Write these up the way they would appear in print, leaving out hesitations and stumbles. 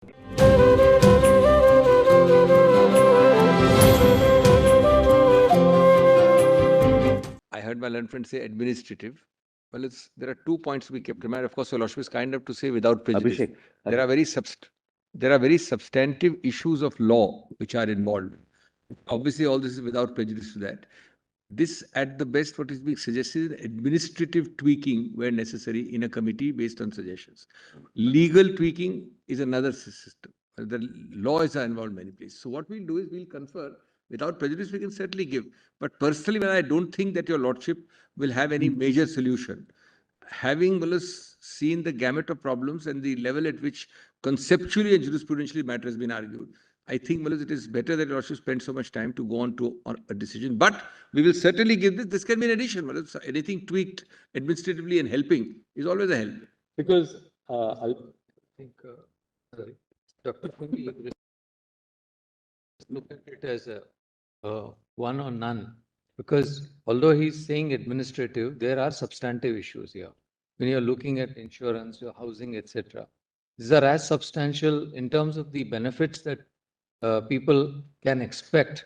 I heard my learned friend say administrative. Well, there are 2 points we kept in mind. Of course, Your Lordship is kind enough to say without prejudice. Abhishek, There are very substantive issues of law which are involved. Obviously, all this is without prejudice to that. This, at the best, what is being suggested is administrative tweaking where necessary in a committee based on suggestions. Legal tweaking is another system. The laws are involved in many places. So what we'll do is we'll confer without prejudice. We can certainly give, but personally, when I don't think that Your Lordship will have any major solution. Having seen the gamut of problems and the level at which conceptually and jurisprudentially matter has been argued, I think it is better that Your Lordship spend so much time to go on to a decision. But we will certainly give this. This can be an addition. Anything tweaked administratively and helping is always a help. Because I think, sorry, Dr. Singhvi, look at it as a one or none. Because although he's saying administrative, there are substantive issues here. When you're looking at insurance, your housing, etc., these are as substantial in terms of the benefits that people can expect.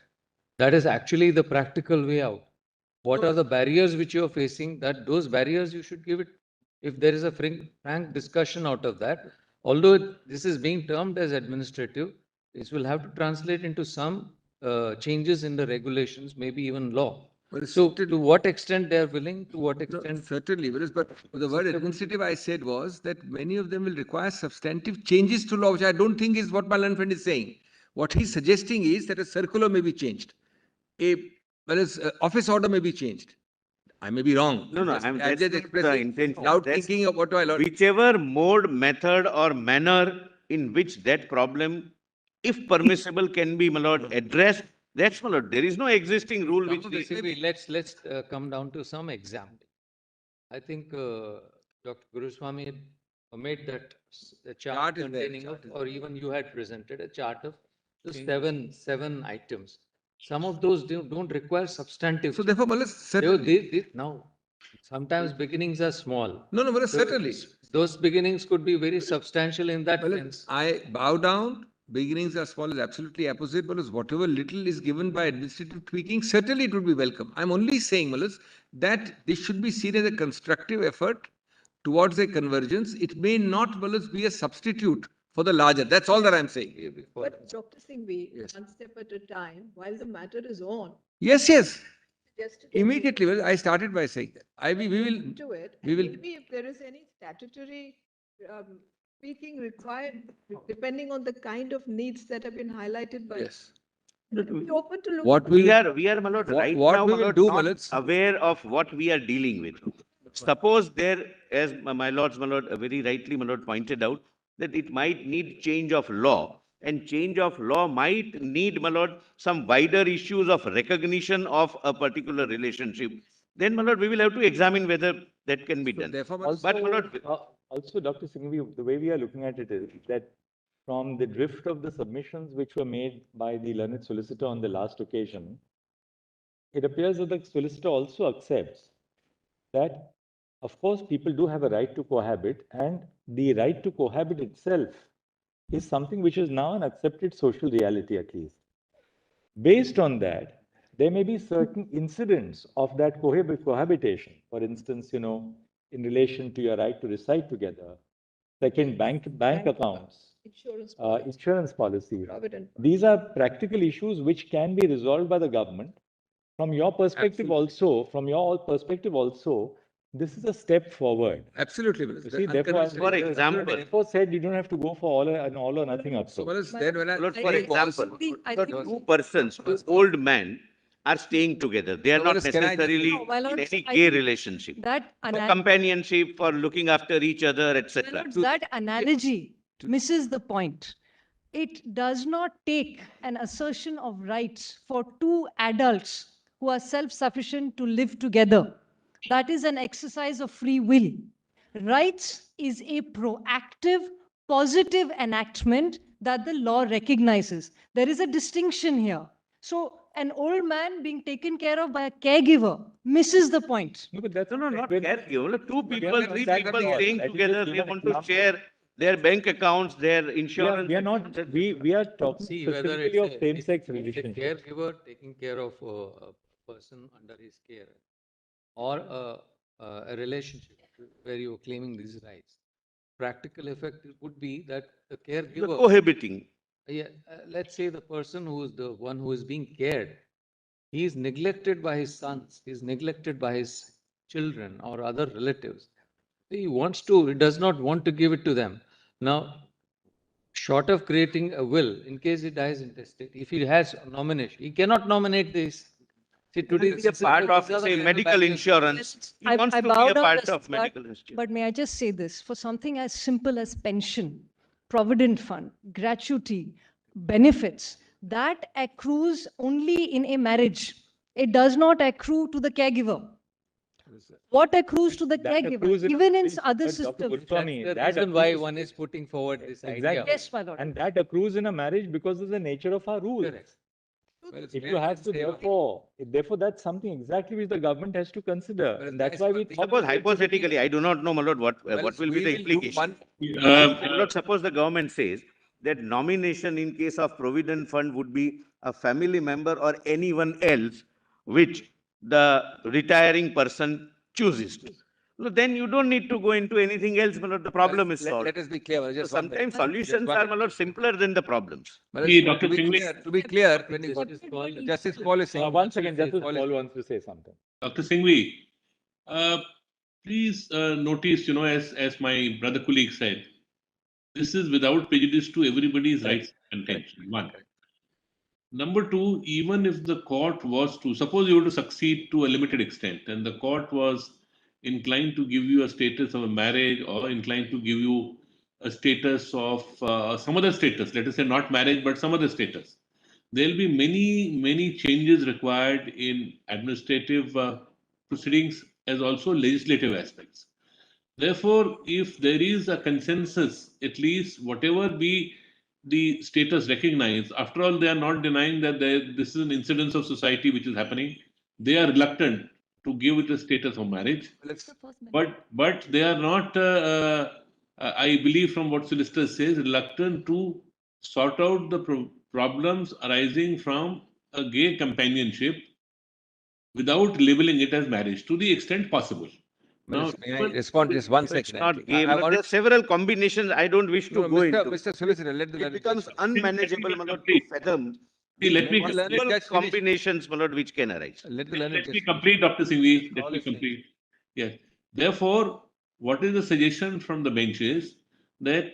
That is actually the practical way out. What are the barriers which you're facing? That those barriers you should give it. If there is a frank discussion out of that, although this is being termed as administrative, this will have to translate into some changes in the regulations, maybe even law. So to what extent they are willing, to what extent? Certainly, but the word administrative I said was that many of them will require substantive changes to law, which I don't think is what my learned friend is saying. What he's suggesting is that a circular may be changed. Office order may be changed. I may be wrong. No, I'm just expressing the intention. Loud thinking of what do I learn. Whichever mode, method, or manner in which that problem, if permissible, can be, my lord, addressed, that's, my lord. There is no existing rule which. Let's come down to some example. I think Dr. Guruswamy made that chart containing of, or even you had presented a chart of the seven items. Some of those don't require substantive. So therefore, certainly. Now, sometimes beginnings are small. No, certainly. Those beginnings could be very substantial in that sense. I bow down. Beginnings are small is absolutely opposite, but whatever little is given by administrative tweaking, certainly it would be welcome. I'm only saying, that this should be seen as a constructive effort towards a convergence. It may not, be a substitute for the larger. That's all that I'm saying. But Dr. Singhvi, one step at a time, while the matter is on. Yes. Immediately, I started by saying that. We will do it. We will. Maybe if there is any statutory tweaking required, depending on the kind of needs that have been highlighted by. Yes. Be open to look. What we are, my lord, right what now, we my will lord, do, not Malad, aware of what we are dealing with. Suppose there, as my lord, very rightly, my lord, pointed out, that it might need change of law. And change of law might need, my lord, some wider issues of recognition of a particular relationship. Then, my lord, we will have to examine whether that can be done. Therefore, Also, also, Dr. Singhvi, the way we are looking at it is that from the drift of the submissions which were made by the learned solicitor on the last occasion, it appears that the solicitor also accepts that, of course, people do have a right to cohabit, and the right to cohabit itself is something which is now an accepted social reality, at least. Based on that, there may be certain incidents of that cohabitation. For instance, in relation to your right to reside together, second, bank accounts, insurance policies. These are practical issues which can be resolved by the government. From your perspective also, this is a step forward. Absolutely. You see, therefore, for example, therefore said you don't have to go for all or nothing approach. for example, two persons, two old men are staying together. They are not necessarily in any gay relationship. For companionship, for looking after each other, etc. That analogy misses the point. It does not take an assertion of rights for two adults who are self-sufficient to live together. That is an exercise of free will. Rights is a proactive, positive enactment that the law recognizes. There is a distinction here. So an old man being taken care of by a caregiver misses the point. No, but that's not caregiver. Two people, three people staying together, they want to share their bank accounts, their We insurance. are not, we are talking See whether specifically of same-sex it's a relationships. caregiver taking care of a person under his care, or a relationship where you're claiming these rights. Practical effect would be that the caregiver, Cohabiting. yeah, let's say the person who is the one who is being cared, he is neglected by his sons, he is neglected by his children or other relatives. He does not want to give it to them. Now, short of creating a will, in case he dies intestate, if he has a nomination, he cannot nominate this. See, today, Be a part of, these are the say, kind medical barriers. insurance. He wants I to bow be a down, part Justice, of medical insurance. but may I just say this, for something as simple as pension, provident fund, gratuity, benefits, that accrues only in a marriage. It does not accrue to the caregiver. What accrues to the That caregiver, accrues in a even in marriage, other but Dr. systems? Goswami, That's the that reason why accrues- one is putting forward this Exactly. idea. Yes, my lord. And that accrues in a marriage because of the nature of our rules. Correct. If you have to, therefore, that's something exactly which the government has to consider. Well, And that's nice why one we thing. thought. Suppose hypothetically, I do not know, my lord, what will be the implication. My lord, suppose the government says that nomination in case of provident fund would be a family member or anyone else which the retiring person chooses to. No, then you don't need to go into anything else, my lord, the problem is solved. Let us be clear. So Just one thing. sometimes solutions are, my lord, simpler than the problems. Well, Dr. to be Singhvi. clear, when Justice Paul is saying. One second, Justice Paul wants to say something. Dr. Singhvi, please notice, as my brother colleague said, this is without prejudice to everybody's rights and contention. One. Number two, even if the court was to, suppose you were to succeed to a limited extent, and the court was inclined to give you a status of a marriage or inclined to give you a status of some other status, let us say not marriage, but some other status, there'll be many changes required in administrative proceedings as also legislative aspects. Therefore, if there is a consensus, at least whatever be the status recognized, after all, they are not denying that this is an incidence of society which is happening. They are reluctant to give it a status of marriage, but they are not. I believe from what solicitor says, reluctant to sort out the problems arising from a gay companionship without labeling it as marriage to the extent possible. Now, May I respond just one It's second? not gay. I There want are several combinations I don't wish to no, go into. Mr. Solicitor, let the It learned becomes judge unmanageable, my lord, to complete. fathom See, the let me- Let the learned possible judge finish. combinations, my lord, which can arise. let the learned Let judge me finish. complete, Dr. Singhvi. Let All me is saying. complete. Yes. Therefore, what is the suggestion from the bench is that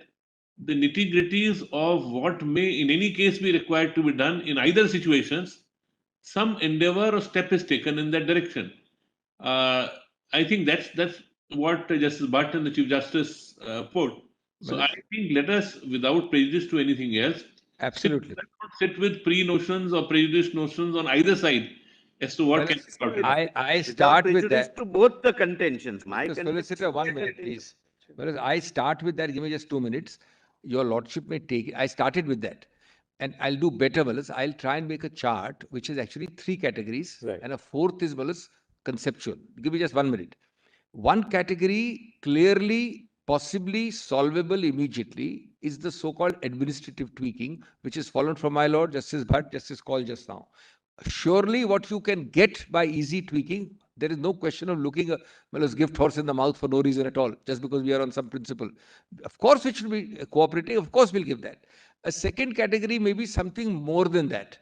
the nitty-gritties of what may in any case be required to be done in either situations, some endeavor or step is taken in that direction. I think that's what Justice Bhatt and the Chief Justice put. So Well, I think let us, without prejudice to anything else, Absolutely. sit with pre-notions or prejudice notions on either side as to what Well, can be brought in. I Without start with prejudice that. to both the contentions. My Mr. contention, Solicitor, 1 their minute, contention. please. Whereas I start with that, give me just 2 minutes. Your Lordship may take it. I started with that. And I'll do better, Wallace. I'll try and make a chart which is actually 3 categories. Right. And a fourth is, Wallace, conceptual. Give me just 1 minute. One category, clearly, possibly solvable immediately, is the so-called administrative tweaking, which is followed from my Lord, Justice Bhatt, Justice Call just now. Surely what you can get by easy tweaking, there is no question of looking a Miller's gift horse in the mouth for no reason at all, just because we are on some principle. Of course, it should be cooperating. Of course, we'll give that. A second category may be something more than that.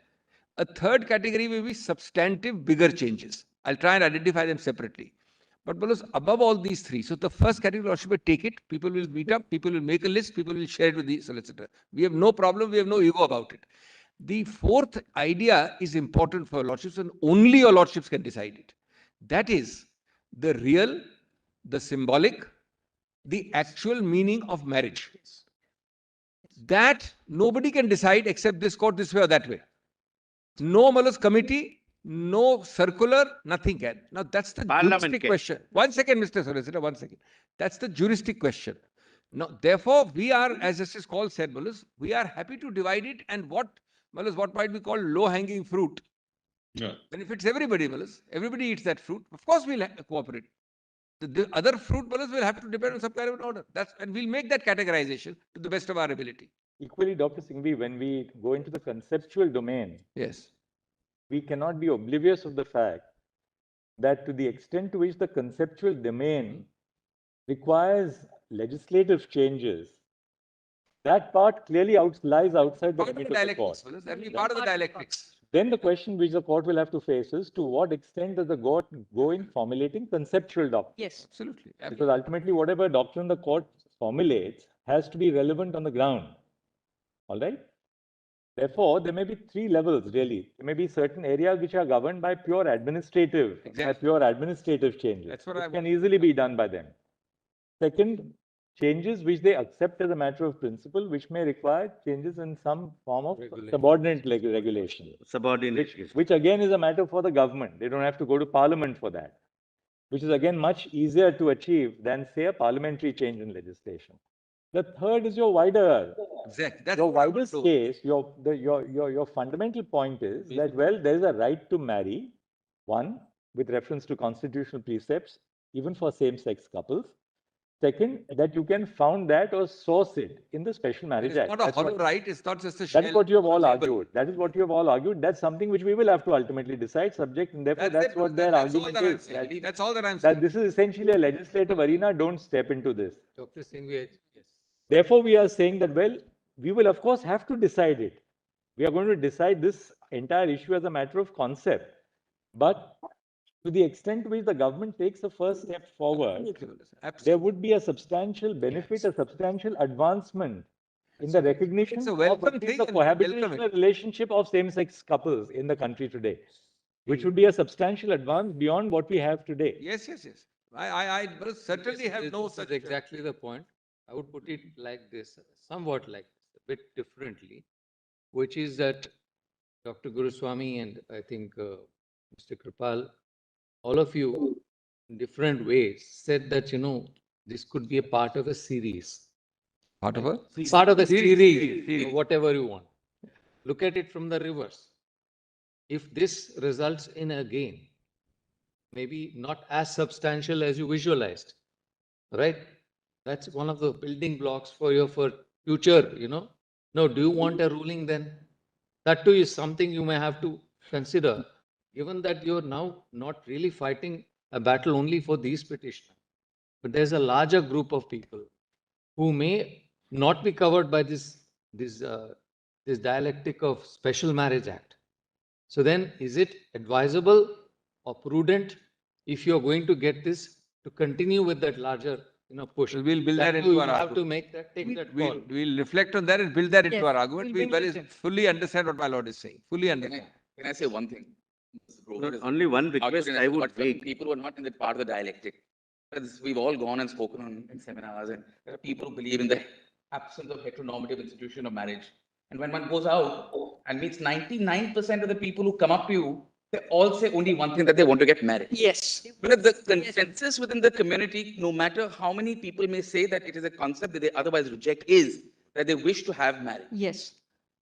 A third category may be substantive, bigger changes. I'll try and identify them separately. But Bolos, above all these three, so the first category, Lordship will take it, people will meet up, people will make a list, people will share it with the solicitor. We have no problem, we have no ego about it. The fourth idea is important for Lordships, and only your Lordships can decide it. That is the real, the symbolic, the actual meaning of marriage. That nobody can decide except this court, this way or that way. No Malus committee, no circular, nothing can. Now that's the Parliament juristic can. question. 1 second, Mr. Solicitor, 1 second. That's the juristic question. Now, therefore, we are, as Justice Call said, Malus, we are happy to divide it, and what might be called low-hanging fruit Yeah. benefits everybody, Malus. Everybody eats that fruit. Of course, we'll cooperate. The other fruit brothers will have to depend on some kind of an order. And we'll make that categorization to the best of our ability. Equally, Dr. Singhvi, when we go into the conceptual domain, Yes. we cannot be oblivious of the fact that to the extent to which the conceptual domain requires legislative changes, that part clearly lies outside the Part of remit the of the court. dialectics. That will be part of the dialectics. Then the question which the court will have to face is, to what extent does the court go in formulating conceptual doctrine? Yes. Absolutely. Because ultimately, whatever doctrine the court formulates has to be relevant on the ground. All right? Therefore, there may be three levels really. There may be certain areas which are governed by pure administrative changes. That's what which I can easily be done by them. Second, changes which they accept as a matter of principle, which may require changes in some form of subordinate regulation. Subordinate. Which again is a matter for the government. They don't have to go to parliament for that, which is again much easier to achieve than, say, a parliamentary change in legislation. The third is your wider, your widest case. Your fundamental point is that, well, there is a right to marry, one, with reference to constitutional precepts, even for same-sex couples. Second, that you can found that or source it in the Special Marriage Act. It's not a hollow right. It's not just a shell. That is what you have all argued. That is what you have all argued. That's something which we will have to ultimately decide, subject, and therefore that's what their argument is. That's all that I'm saying. That this is essentially a legislative arena. Don't step into this. Dr. Singhvi, yes. Therefore, we are saying that, well, we will of course have to decide it. We are going to decide this entire issue as a matter of concept. But to the extent to which the government takes the first step forward, there would be a substantial benefit, a substantial advancement in the recognition of the cohabitational relationship of same-sex couples in the country today, which would be a substantial advance beyond what we have today. Yes. I certainly have no such. This is exactly the point. I would put it like this, somewhat like this, a bit differently, which is that Dr. Guruswamy and I think Mr. Kripal, all of you in different ways said that, this could be a part of a series. Part of a? Part of a series, or whatever you want. Look at it from the reverse. If this results in a gain, maybe not as substantial as you visualized, right? That's one of the building blocks for your future, No, do you want a ruling then? That too is something you may have to consider, given that you're now not really fighting a battle only for these petitioners, but there's a larger group of people who may not be covered by this dialectic of Special Marriage Act. So then, is it advisable or prudent, if you're going to get this, to continue with that larger push? We'll build that into our argument. Take that call. We'll reflect on that and build that into our argument. We fully understand what my lord is saying. Fully understand. Can I say one thing? Only one request I would make. People who are not in that part of the dialectic. Because we've all gone and spoken in seminars, and there are people who believe in the absence of heteronormative institution of marriage. And when one goes out and meets 99% of the people who come up to you, they all say only one thing, that they want to get married. Yes. Because the consensus within the community, no matter how many people may say that it is a concept that they otherwise reject, is that they wish to have marriage. Yes.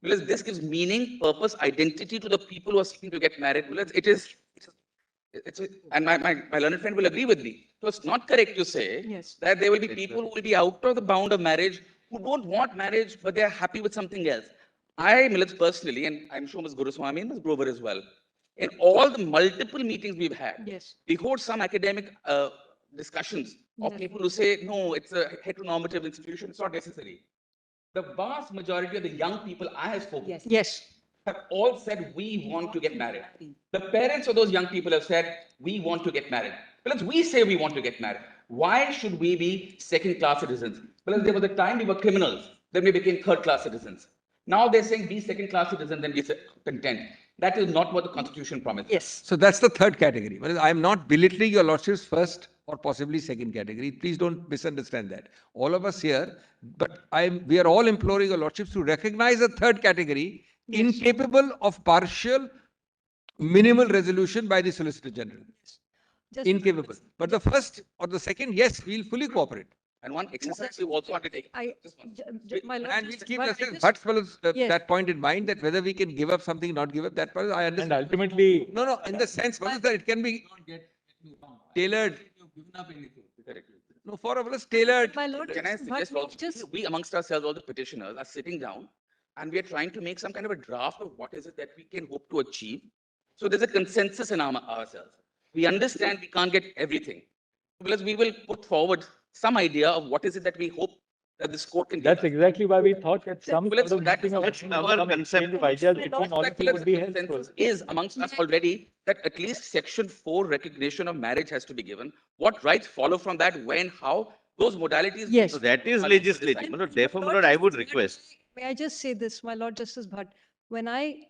Because this gives meaning, purpose, identity to the people who are seeking to get married. Because and my learned friend will agree with me. So it's not correct to say that there will be people who will be out of the bound of marriage, who don't want marriage, but they are happy with something else. I, Millets, personally, and I'm sure Ms. Guruswamy and Ms. Grover as well, in all the multiple meetings we've had, we hold some academic discussions of people who say, no, it's a heteronormative institution, it's not necessary. The vast majority of the young people I have spoken to have all said, we want to get married. The parents of those young people have said, we want to get married. Because we say we want to get married. Why should we be second-class citizens? Because there was a time we were criminals, then we became third-class citizens. Now they're saying be second-class citizens, then be content. That is not what the Constitution promises. Yes. So that's the third category. I'm not belittling your lordship's first or possibly second category. Please don't misunderstand that. All of us here, but we are all imploring your lordships to recognize a third category, incapable of partial, minimal resolution by the Solicitor General. Incapable. But the first or the second, yes, we'll fully cooperate. And one exercise we also want to take. And we'll keep that point in mind, that whether we can give up something, not give up that part, I understand. And ultimately, No, in the sense, that it can be tailored. No, for us tailored. My lord, Can I but suggest we also, just we amongst ourselves, all the petitioners are sitting down and we are trying to make some kind of a draft of what is it that we can hope to achieve. So there's a consensus in ourselves. We understand we can't get everything. Because we will put forward some idea of what is it that we hope that this court can give That's us. exactly why we thought that some Well, sort of that's meeting of our some exchange of ideas between all of you would be helpful. consensus is amongst us already that at least Section 4 recognition of marriage has to be given. What rights follow from that, when, how, those modalities. Yes. So that is legislative. My lord, therefore, my lord, I would request. May I just say this, my Lord Justice Bhatt? When I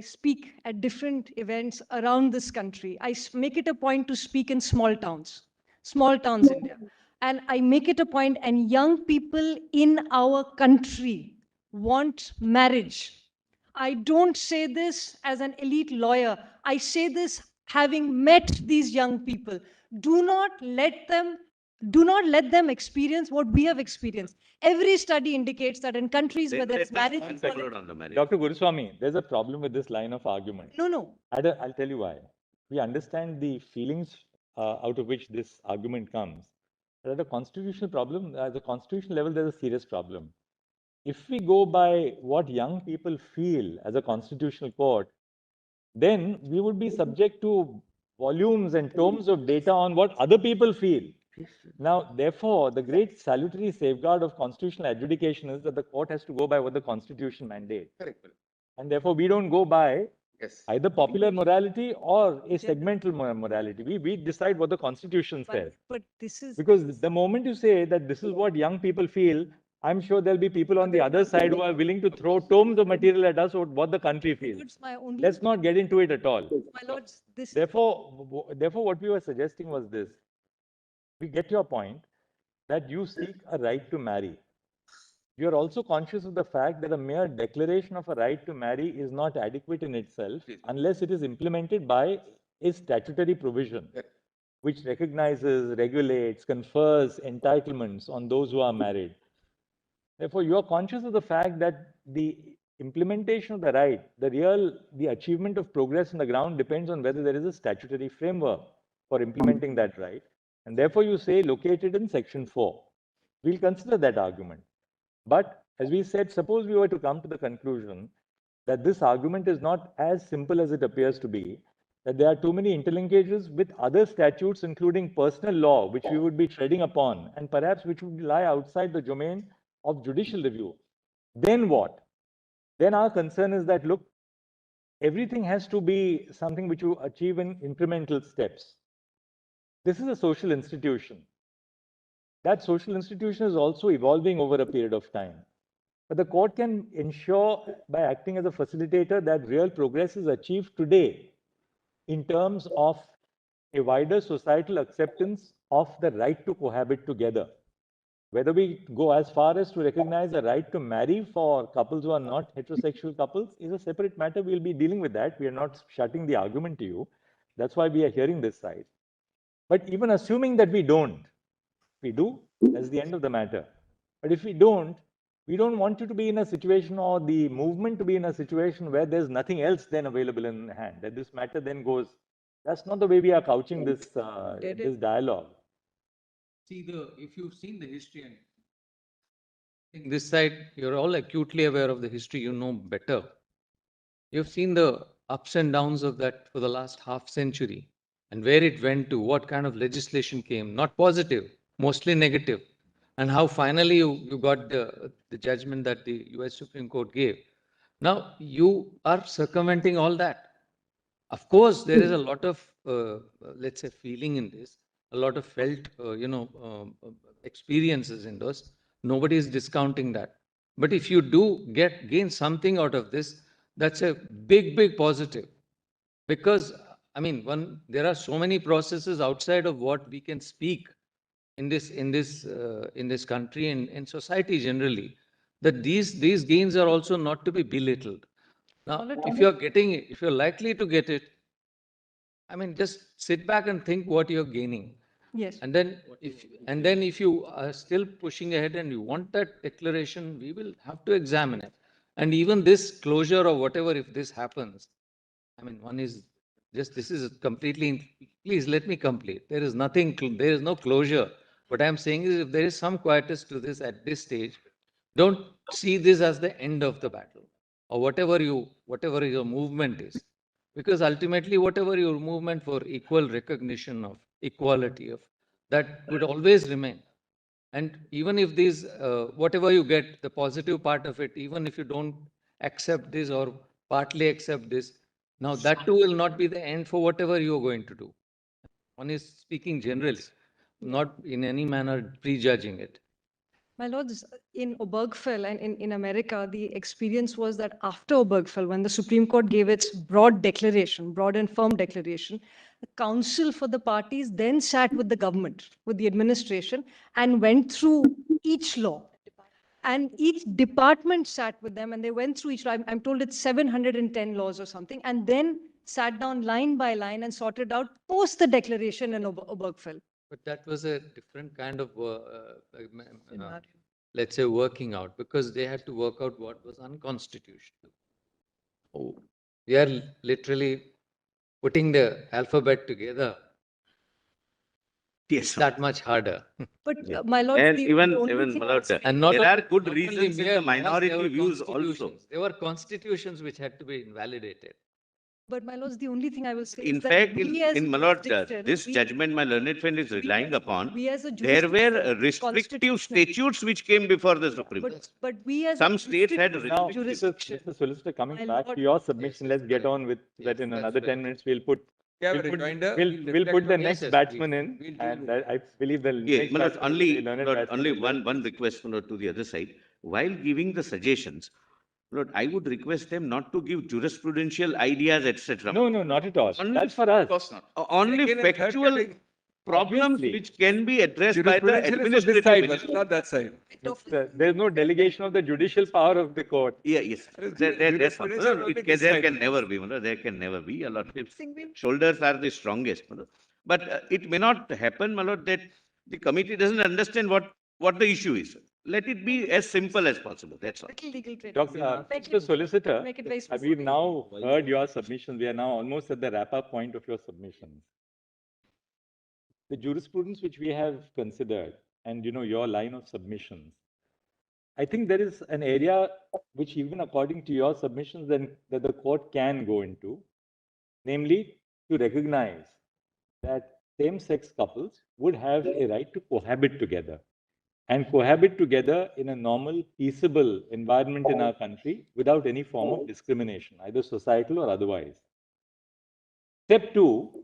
speak at different events around this country, I make it a point to speak in small towns, India. And I make it a point, and young people in our country want marriage. I don't say this as an elite lawyer. I say this having met these young people. Do not let them experience what we have experienced. Every study indicates that in countries where there is marriage equality. On the marriage. Dr. Guruswamy, there's a problem with this line of argument. No. I'll tell you why. We understand the feelings out of which this argument comes. But at a constitutional problem, at the constitutional level, there's a serious problem. If we go by what young people feel as a constitutional court, then we would be subject to volumes and tomes of data on what other people feel. Now, therefore, the great salutary safeguard of constitutional adjudication is that the court has to go by what the Constitution mandates. Correct. And therefore, we don't go by Yes. either popular morality or a segmental morality. We decide what the Constitution says. But this is Because the moment you say that this is what young people feel, I'm sure there'll be people on the other side who are willing to throw tomes of material at us on what the country feels. It's my only. Let's not get into it at all. My lords, this. Therefore, what we were suggesting was this. We get your point that you seek a right to marry. You are also conscious of the fact that a mere declaration of a right to marry is not adequate in itself unless it is implemented by a statutory provision which recognizes, regulates, confers entitlements on those who are married. Therefore, you are conscious of the fact that the implementation of the right, the achievement of progress on the ground depends on whether there is a statutory framework for implementing that right. And therefore, you say located in Section 4. We'll consider that argument. But as we said, suppose we were to come to the conclusion that this argument is not as simple as it appears to be, that there are too many interlinkages with other statutes, including personal law, which we would be treading upon, and perhaps which would lie outside the domain of judicial review. Then what? Then our concern is that, look, everything has to be something which you achieve in incremental steps. This is a social institution. That social institution is also evolving over a period of time. But the court can ensure, by acting as a facilitator, that real progress is achieved today in terms of a wider societal acceptance of the right to cohabit together. Whether we go as far as to recognize the right to marry for couples who are not heterosexual couples is a separate matter. We'll be dealing with that. We are not shutting the argument to you. That's why we are hearing this side. But even assuming that we don't, we do, that's the end of the matter. But if we don't want you to be in a situation, or the movement to be in a situation where there's nothing else then available in hand, that this matter then goes. That's not the way we are couching this dialogue. See, if you've seen the history, and I think this side, you're all acutely aware of the history, you know better. You've seen the ups and downs of that for the last half century, and where it went to, what kind of legislation came, not positive, mostly negative, and how finally you got the judgment that the US Supreme Court gave. Now, you are circumventing all that. Of course, there is a lot of, let's say, feeling in this, a lot of felt, experiences in those. Nobody is discounting that. But if you do gain something out of this, that's a big positive. Because, I mean, there are so many processes outside of what we can speak in this country and in society generally, that these gains are also not to be belittled. Now, if you're likely to get it, I mean, just sit back and think what you're gaining. Yes. And then if you are still pushing ahead and you want that declaration, we will have to examine it. And even this closure or whatever, if this happens, I mean, this is completely, please let me complete. There is no closure What I'm saying is, if there is some quietus to this at this stage, don't see this as the end of the battle, or whatever your movement is, because ultimately, whatever your movement for equal recognition of equality of that would always remain. And even if these, whatever you get, the positive part of it, even if you don't accept this or partly accept this, now that too will not be the end for whatever you are going to do. One is speaking generally, not in any manner prejudging it. My lords, in Obergefell and in America, the experience was that after Obergefell, when the Supreme Court gave its broad declaration, broad and firm declaration, the council for the parties then sat with the government, with the administration, and went through each law. And each department sat with them and they went through each law. I'm told it's 710 laws or something, and then sat down line by line and sorted out post the declaration in Obergefell. But that was a different kind of, let's say, working out, because they had to work out what was unconstitutional. Oh, we are literally putting the alphabet together. Yes. That much harder. But my lord, And the even only thing my lord, And not there are only- good not only reasons in mere the laws, minority there were views also. constitutions. There were constitutions which had to be invalidated. But my lords, the only thing I will say In is that fact, we as in my lord, jurisdiction, this we- judgment my learned friend is relying upon, we as a there were jurisdiction, restrictive constitutional- statutes which came before the Supreme Court. but we as Some a states had district Now, restrictive. jurisdiction. Mr. Solicitor, coming My back to lord- your submission, Yes, let's get correct. on with Yes, that. In that's another 10 right. minutes, we'll put Yeah, we'll a put, rejoinder, we'll, we'll we'll put reflect the on- next Yes, batsman please. in, We'll deal and with I believe the Yeah, next my lord, batsman is only, the learned lord, batsman only as well. one request, my lord, to the other side. While giving the suggestions, Lord, I would request them not to give jurisprudential ideas, etc. No, no, not at all. Only- That's for Of us. course not. Only Second and third factual category. problems Obviously. which can be addressed by the Jurisprudential is for this administrative side, but ministry. not that side. There's no delegation of the judicial power of the court. Yeah, yes. That's all. Jurisprudential No, will be there decided. can never be, there can never be. A lot of Singhvi? shoulders are the strongest. But it may not happen, my lord, that the committee doesn't understand what the issue is. Let it be as simple as possible. That's all. Little legal training. Dr. Make Mr. it- Solicitor, make it very we've specific. now heard your submissions. We are now almost at the wrap-up point of your submissions. The jurisprudence which we have considered, and your line of submissions, I think there is an area which, even according to your submissions, then that the court can go into, namely to recognize that same-sex couples would have a right to cohabit together, and cohabit together in a normal, peaceable environment in our country without any form of discrimination, either societal or otherwise. Step two,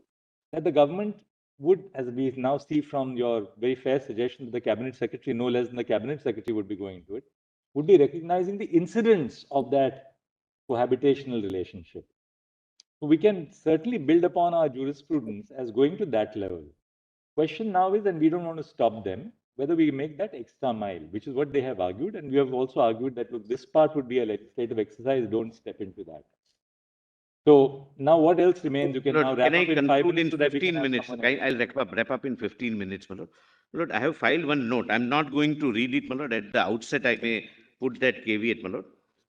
that the government would, as we now see from your very fair suggestion, that the cabinet secretary, no less than the cabinet secretary, would be going to it, would be recognizing the incidence of that cohabitational relationship. So we can certainly build upon our jurisprudence as going to that level. Question now is, and we don't want to stop them, whether we make that extra mile, which is what they have argued. And we have also argued that, look, this part would be a legislative exercise, don't step into that. So now what else remains? You can Lord, now wrap can I up in 5 conclude in minutes so that we can 15 have minutes? someone else. I'll wrap up in 15 minutes, my lord. Lord, I have filed one note. I'm not going to read it, my lord. At the outset, I may put that caveat, my lord.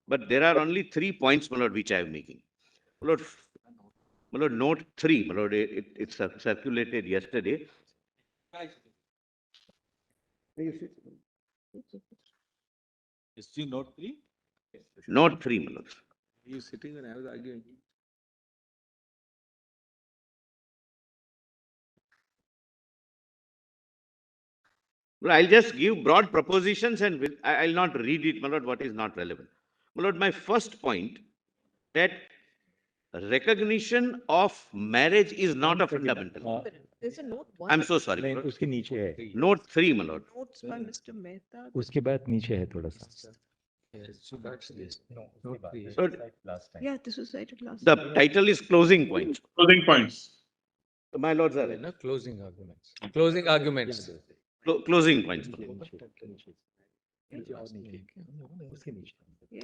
But there are only 3 points, my lord, which I am making. My lord, note 3, my lord, it circulated yesterday. Is she note 3? Note 3, my lord. He was sitting and I was arguing. Well, I'll just give broad propositions and I'll not read it, my lord, what is not relevant. My lord, my first point, that recognition of marriage is not a fundamental. There's a note one. I'm so sorry. my नहीं, lord. उसके नीचे है. Note 3, my lord. Notes by Mr. Mehta. उसके बाद नीचे है थोड़ा सा. Lord, Yeah, this was cited last. the title is closing points. Closing points. My lords are No, closing arguments. Closing arguments. closing points. my lord. Yeah.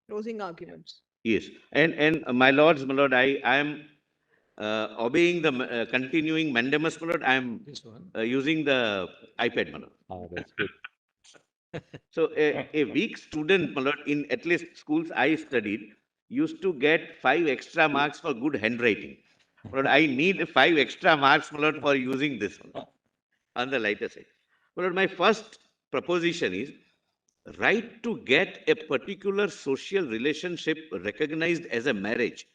Closing arguments. Yes. And my lords, my lord, I am obeying the continuing mandamus, my lord. I am This one. using the iPad, my lord. That's good. So a weak student, my lord, in at least schools I studied, used to get 5 extra marks for good handwriting. My lord, I need 5 extra marks, my lord, for using this one on the lighter side. But my first proposition is right to get a particular social relationship recognized as a marriage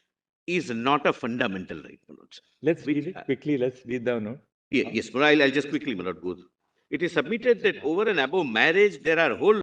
is not a fundamental right, my lords. Let's read it quickly. Let's read the note. Yes, but I'll just quickly, my lord, go through. It is submitted that over and above marriage, there are whole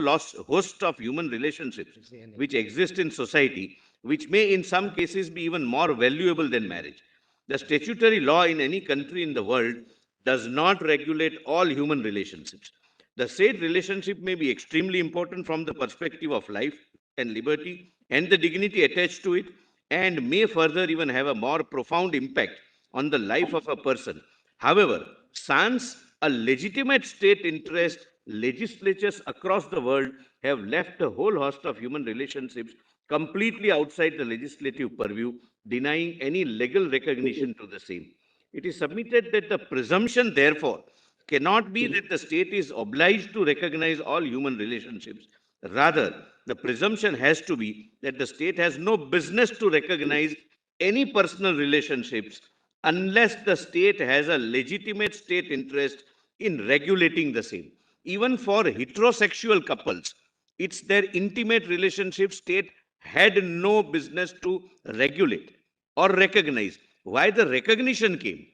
host of human relationships which exist in society, which may in some cases be even more valuable than marriage. The statutory law in any country in the world does not regulate all human relationships. The said relationship may be extremely important from the perspective of life and liberty and the dignity attached to it, and may further even have a more profound impact on the life of a person. However, sans a legitimate state interest, legislatures across the world have left a whole host of human relationships completely outside the legislative purview, denying any legal recognition to the same. It is submitted that the presumption, therefore, cannot be that the state is obliged to recognize all human relationships. Rather, the presumption has to be that the state has no business to recognize any personal relationships unless the state has a legitimate state interest in regulating the same. Even for heterosexual couples, it's their intimate relationship state had no business to regulate or recognize. Why the recognition came?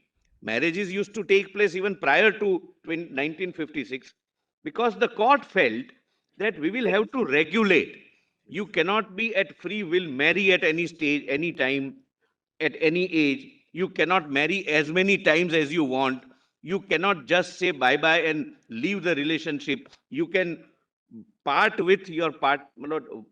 Marriages used to take place even prior to 1956 because the court felt that we will have to regulate. You cannot be at free will marry at any stage, any time, at any age. You cannot marry as many times as you want. You cannot just say bye bye and leave the relationship. You can part with your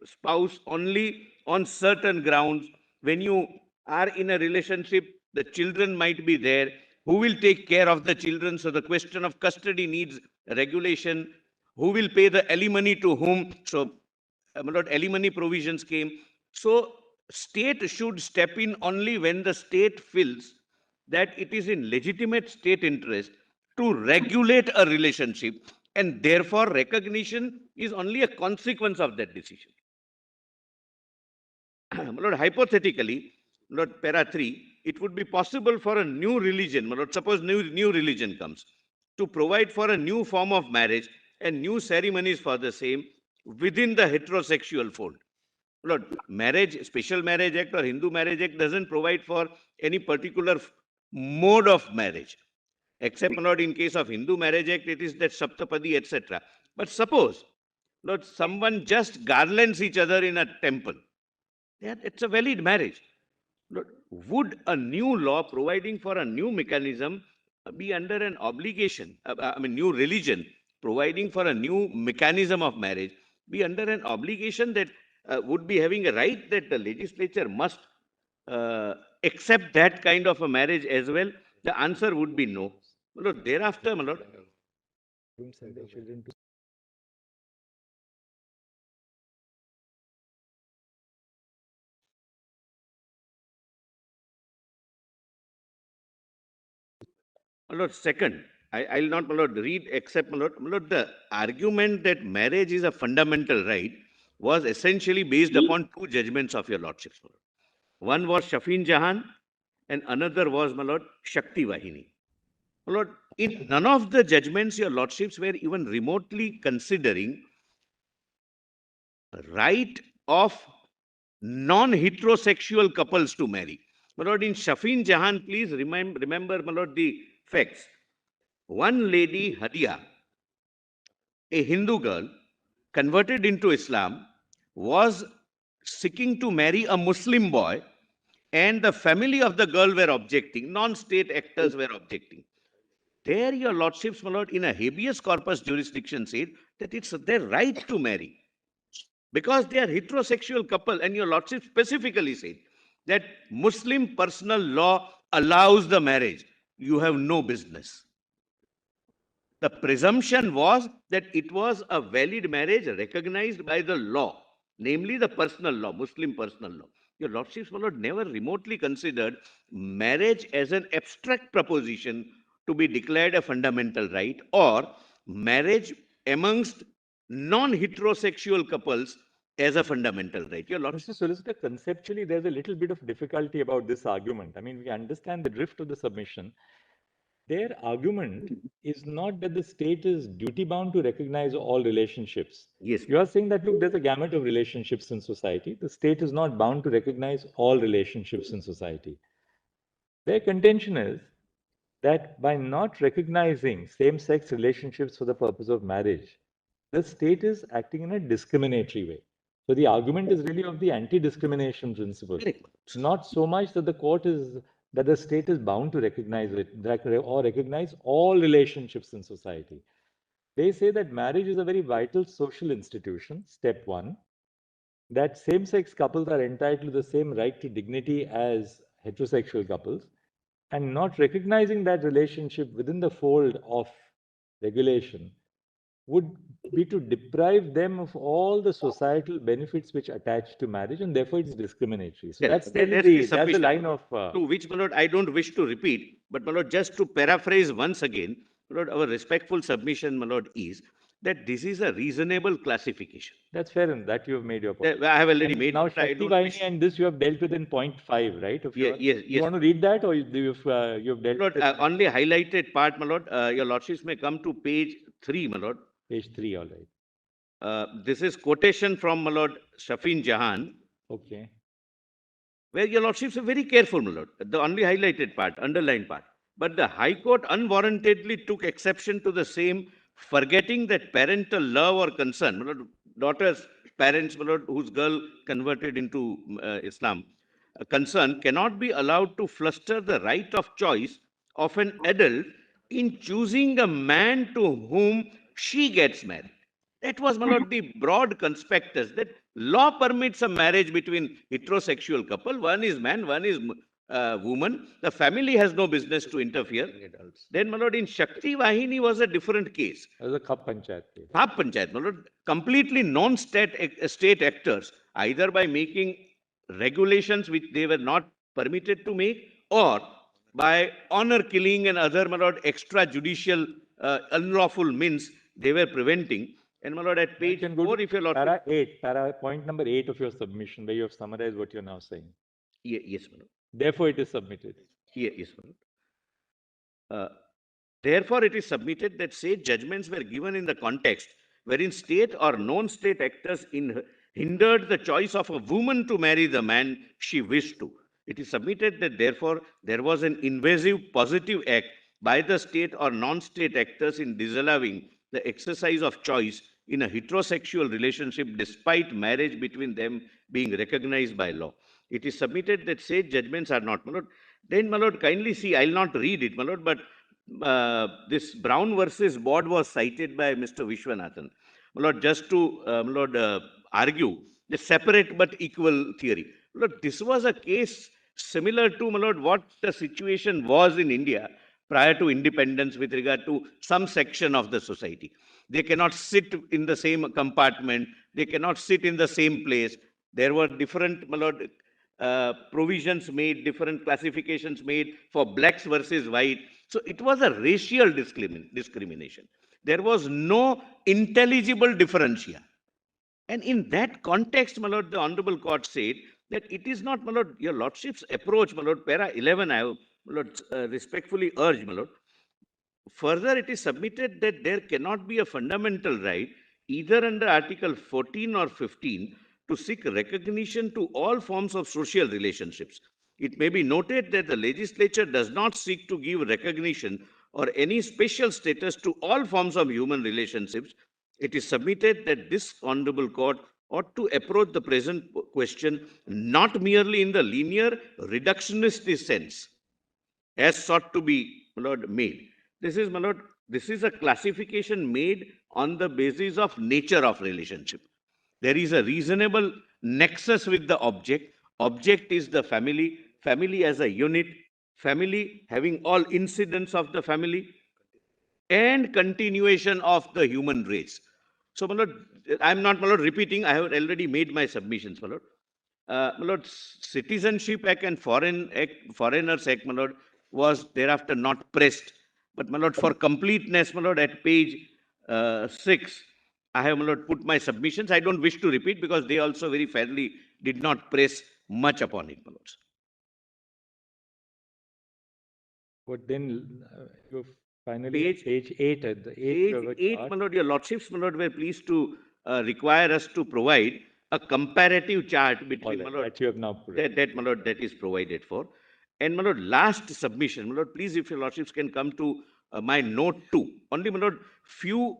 spouse only on certain grounds. When you are in a relationship, the children might be there. Who will take care of the children? So the question of custody needs regulation. Who will pay the alimony to whom? So alimony provisions came. So state should step in only when the state feels that it is in legitimate state interest to regulate a relationship, and therefore recognition is only a consequence of that decision. Lord, hypothetically, Lord, para 3, it would be possible for a new religion, Lord, suppose new religion comes, to provide for a new form of marriage and new ceremonies for the same within the heterosexual fold. Lord, marriage, Special Marriage Act or Hindu Marriage Act doesn't provide for any particular mode of marriage. Except, Lord, in case of Hindu Marriage Act, it is that Saptapadi, etc. But suppose, Lord, someone just garlands each other in a temple. It's a valid marriage. Lord, would a new law providing for a new mechanism be under an obligation? New religion providing for a new mechanism of marriage be under an obligation that would be having a right that the legislature must accept that kind of a marriage as well? The answer would be no. Lord, thereafter, my Lord, second, I'll not, my Lord, read except, my Lord, the argument that marriage is a fundamental right was essentially based upon two judgments of your lordships, my Lord. One was Shafin Jahan and another was, my Lord, Shakti Vahini. My Lord, in none of the judgments your lordships were even remotely considering right of non-heterosexual couples to marry. My Lord, in Shafin Jahan, please remember, my Lord, the facts. One lady, Hadia, a Hindu girl, converted into Islam, was seeking to marry a Muslim boy, and the family of the girl were objecting. Non-state actors were objecting. There, your lordships, my Lord, in a habeas corpus jurisdiction said that it's their right to marry because they are heterosexual couple, and your lordship specifically said that Muslim personal law allows the marriage. You have no business. The presumption was that it was a valid marriage recognized by the law, namely the personal law, Muslim personal law. Your lordships, my Lord, never remotely considered marriage as an abstract proposition to be declared a fundamental right, or marriage amongst non-heterosexual couples as a fundamental right. Your lordship. Mr. Solicitor, conceptually, there's a little bit of difficulty about this argument. I mean, we understand the drift of the submission, Their argument is not that the state is duty bound to recognize all relationships. Yes. You are saying that, look, there's a gamut of relationships in society. The state is not bound to recognize all relationships in society. Their contention is that by not recognizing same sex relationships for the purpose of marriage, the state is acting in a discriminatory way. So the argument is really of the anti-discrimination principle, not so much that the state is bound to recognize it or recognize all relationships in society. They say that marriage is a very vital social institution, step one, that same-sex couples are entitled to the same right to dignity as heterosexual couples, and not recognizing that relationship within the fold of regulation would be to deprive them of all the societal benefits which attach to marriage, and therefore it's discriminatory. So that's the line of to which, my lord, I don't wish to repeat, but my lord, just to paraphrase once again, my lord, our respectful submission, my lord, is that this is a reasonable classification. That's fair, and that you have made your point. I have already made. Now, Shakti Vahini and this you have dealt with in point 5, right? Yes. You want to read that, or you've dealt with it? Only highlighted part, my lord. Your lordships may come to page 3, my lord. Page 3, all right. This is quotation from my lord Shafin Jahan. Okay. Where your lordships are very careful, my lord. The only highlighted part, underlined part. But the High Court unwarrantedly took exception to the same, forgetting that parental love or concern, my lord, daughter's parents, my lord, whose girl converted into Islam, concern cannot be allowed to fluster the right of choice of an adult in choosing a man to whom she gets married. That was, my lord, the broad conspectus that law permits a marriage between heterosexual couple. One is man, one is woman. The family has no business to interfere. Then, my lord, in Shakti Vahini was a different case. It was a Khap Panchayat case. Khap Panchayat, my lord, completely non-state actors, either by making regulations which they were not permitted to make, or by honor killing and other, my lord, extrajudicial unlawful means they were preventing. And my lord, at page 4, if you're point number 8 of your submission, where you have summarized what you're now saying. Yes, my lord. Therefore, it is submitted. Yes, my lord. Therefore, it is submitted that said judgments were given in the context wherein state or non-state actors hindered the choice of a woman to marry the man she wished to. It is submitted that therefore there was an invasive positive act by the state or non-state actors in disallowing the exercise of choice in a heterosexual relationship despite marriage between them being recognized by law. It is submitted that said judgments are not, my lord. Then, my lord, kindly see, I'll not read it, my lord, but this Brown versus Board was cited by Mr. Vishwanathan. My lord, just to argue the separate but equal theory. My lord, this was a case similar to, my lord, what the situation was in India prior to independence with regard to some section of the society. They cannot sit in the same compartment. They cannot sit in the same place. There were different, my lord, provisions made, different classifications made for blacks versus white. So it was a racial discrimination. There was no intelligible differentia. And in that context, my lord, the Honorable Court said that it is not, my lord, your lordship's approach, my lord, para 11, I have, my lord, respectfully urged, my lord. Further, it is submitted that there cannot be a fundamental right, either under Article 14 or 15, to seek recognition to all forms of social relationships. It may be noted that the legislature does not seek to give recognition or any special status to all forms of human relationships. It is submitted that this Honorable Court ought to approach the present question not merely in the linear reductionist sense, as sought to be, my lord, made. This is, my lord, this is a classification made on the basis of nature of relationship. There is a reasonable nexus with the object. Object is the family, family as a unit, family having all incidents of the family, and continuation of the human race. So, my lord, I'm not, my lord, repeating. I have already made my submissions, my lord. My lord, Citizenship Act and Foreigners Act, my lord, was thereafter not pressed. But, my lord, for completeness, my lord, at page 6, I have, my lord, put my submissions. I don't wish to repeat because they also very fairly did not press much upon it, my lords. But then you finally Page- page 8 at the 8th Page of a 8, chart. my lord, your lordships, my lord, were pleased to require us to provide a comparative chart between, my lord, That you have now put. that, my lord, that is provided for. And, my lord, last submission, my lord, please, if your lordships can come to my note 2. Only, my lord, few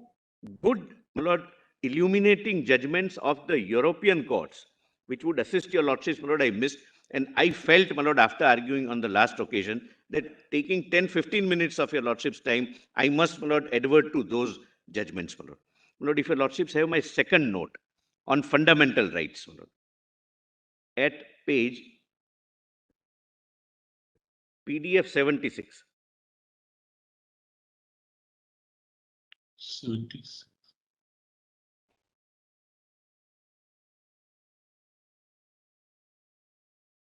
good, my lord, illuminating judgments of the European courts, which would assist your lordships, my lord, I missed. And I felt, my lord, after arguing on the last occasion, that taking 10-15 minutes of your lordship's time, I must, my lord, advert to those judgments, my lord. My lord, if your lordships have my second note on fundamental rights, my lord, at page PDF 76. 76.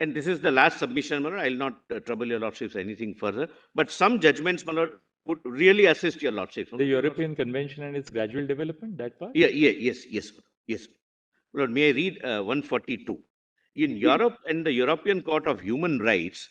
And this is the last submission, my lord. I'll not trouble your lordships anything further. But some judgments, my lord, would really assist your lordships. The European Convention and its gradual development, that part? Yes. Lord, may I read 142? In Europe, and the European Court of Human Rights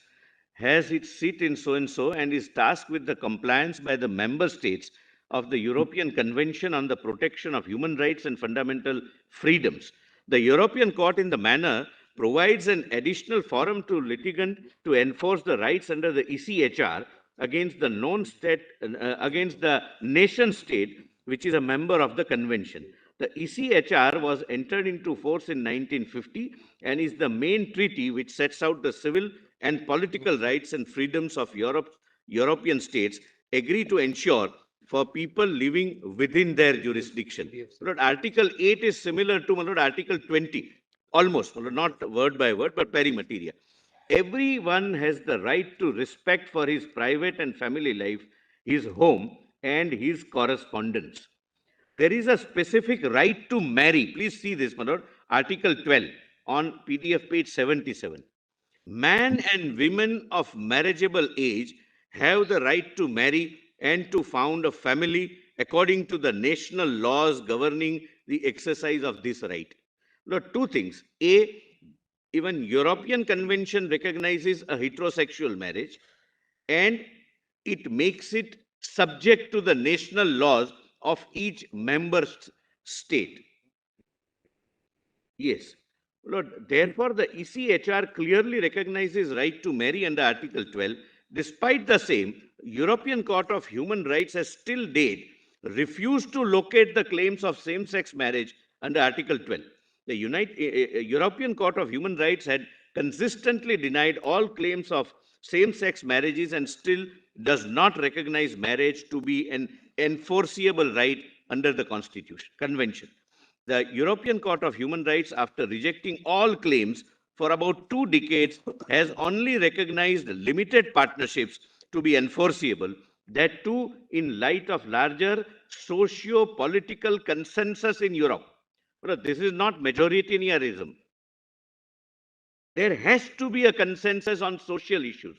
has its seat in so and so and is tasked with the compliance by the member states of the European Convention on the Protection of Human Rights and Fundamental Freedoms. The European Court, in the manner, provides an additional forum to litigant to enforce the rights under the ECHR against the against the nation state which is a member of the convention. The ECHR was entered into force in 1950 and is the main treaty which sets out the civil and political rights and freedoms of European states agree to ensure for people living within their jurisdiction. Lord, Article 8 is similar to Lord, Article 20, almost, not word by word, but peri materia. Everyone has the right to respect for his private and family life, his home, and his correspondence. There is a specific right to marry. Please see this, my lord. Article 12 on PDF page 77. Man and women of marriageable age have the right to marry and to found a family according to the national laws governing the exercise of this right. Now, two things. A, even European Convention recognizes a heterosexual marriage and it makes it subject to the national laws of each member state. Yes. Lord, therefore, the ECHR clearly recognizes right to marry under Article 12. Despite the same, European Court of Human Rights has still date refused to locate the claims of same-sex marriage under Article 12. The European Court of Human Rights had consistently denied all claims of same-sex marriages and still does not recognize marriage to be an enforceable right under the Convention. The European Court of Human Rights, after rejecting all claims for about 2 decades, has only recognized limited partnerships to be enforceable, that too in light of larger socio-political consensus in Europe. But this is not majoritarianism. There has to be a consensus on social issues.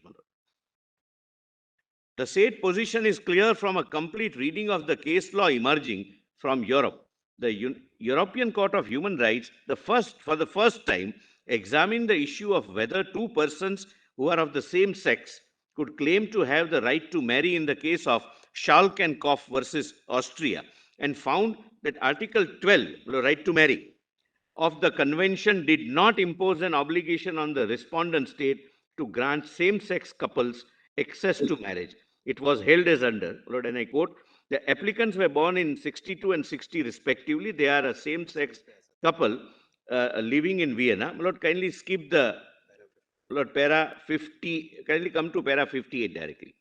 The said position is clear from a complete reading of the case law emerging from Europe. The European Court of Human Rights, for the first time, examined the issue of whether two persons who are of the same sex could claim to have the right to marry in the case of Schalk and Kopf versus Austria, and found that Article 12, the right to marry, of the convention did not impose an obligation on the respondent state to grant same-sex couples access to marriage. It was held as under, Lord, and I quote, the applicants were born in 62 and 60 respectively. They are a same-sex couple living in Vienna. Lord, kindly skip the, Lord, para 50, kindly come to para 58 directly.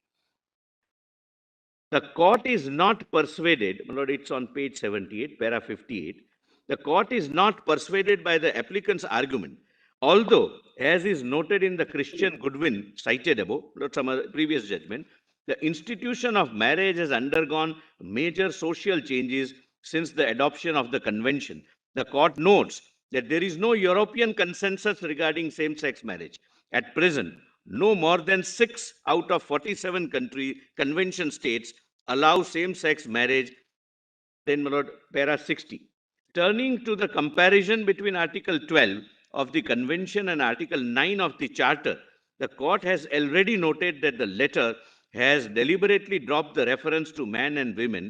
The court is not persuaded, my lord, it's on page 78, para 58. The court is not persuaded by the applicant's argument, although, as is noted in the Christian Goodwin cited above, some other previous judgment, the institution of marriage has undergone major social changes since the adoption of the convention. The court notes that there is no European consensus regarding same-sex marriage. At present, no more than 6 out of 47 convention states allow same-sex marriage. Then, my lord, para 60. Turning to the comparison between Article 12 of the Convention and Article 9 of the Charter, the court has already noted that the latter has deliberately dropped the reference to man and women.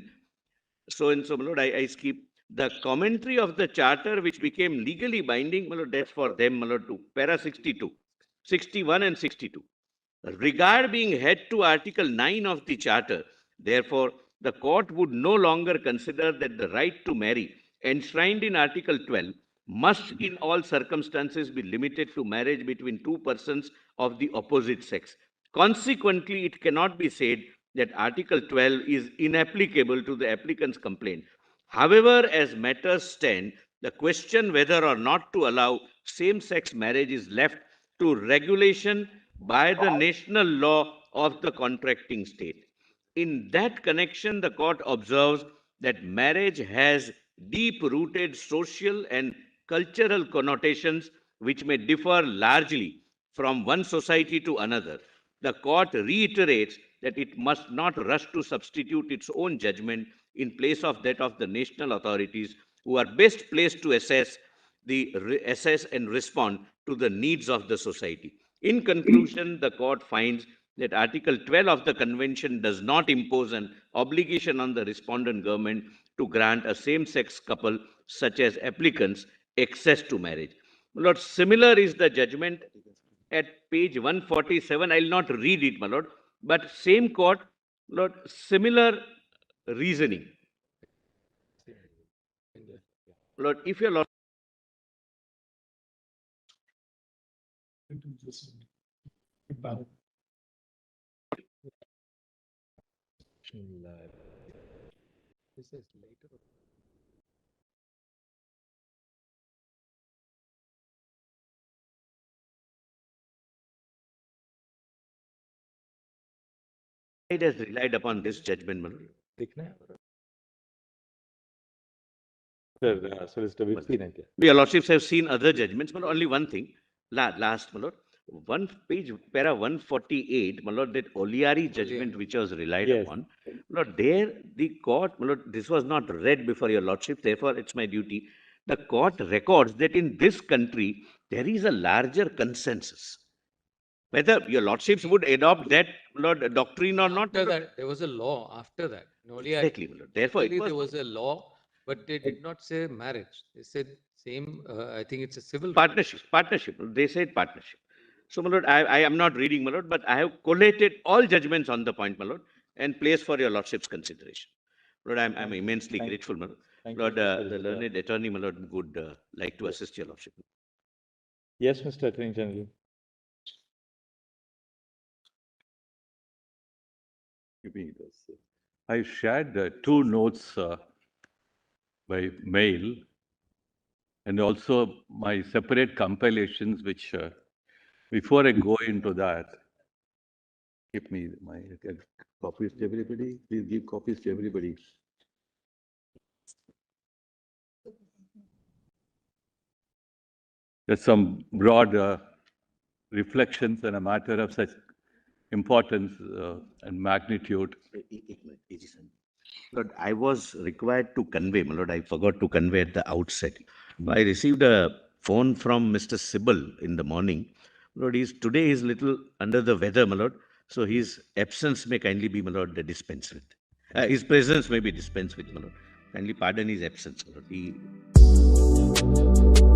So and so, my lord, I skip the commentary of the charter which became legally binding, my lord, that's for them, my lord, to para 62, 61 and 62. Regard being head to Article 9 of the Charter, therefore, the court would no longer consider that the right to marry, enshrined in Article 12, must in all circumstances be limited to marriage between two persons of the opposite sex. Consequently, it cannot be said that Article 12 is inapplicable to the applicant's complaint. However, as matters stand, the question whether or not to allow same-sex marriage is left to regulation by the national law of the contracting state. In that connection, the court observes that marriage has deep-rooted social and cultural connotations which may differ largely from one society to another. The court reiterates that it must not rush to substitute its own judgment in place of that of the national authorities who are best placed to assess and respond to the needs of the society. In conclusion, the court finds that Article 12 of the Convention does not impose an obligation on the respondent government to grant a same-sex couple, such as applicants, access to marriage. My lord, similar is the judgment at page 147. I will not read it, my lord, but same court, lord, similar reasoning. Lord, if your lord This is later. has relied upon this judgment, my lord. दिखना है Sir, Solicitor, we've seen it. Your lordships have seen other judgments, but only one thing. Last, my lord, one page, para 148, my lord, that Oliari judgment which was relied Yes. upon. My lord, there the court, my lord, this was not read before your lordship, therefore it's my duty. The court records that in this country there is a larger consensus. Whether your lordships would adopt that, Lord, doctrine or not. After that, there was a law after that. Exactly, my lord. Therefore, it there was was a law, but they did not say marriage. They said same, I think it's a civil. partnership. They said partnership. So, my lord, I am not reading, my lord, but I have collated all judgments on the point, my lord, and placed for your lordship's consideration. Lord, I'm immensely grateful, my lord. Lord, the learned attorney, my lord, would like to assist your lordship. Yes, Mr. Attorney General. I shared two notes by mail and also my separate compilations, which before I go into that, give me my copies to everybody. Please give copies to everybody. There's some broad reflections on a matter of such importance and magnitude. Lord, I was required to convey, my lord, I forgot to convey at the outset. I received a phone from Mr. Sybil in the morning. Lord, today is little under the weather, my lord, so his absence may kindly be, my lord, dispensed with. His presence may be dispensed with, my lord. Kindly pardon his absence, my lord.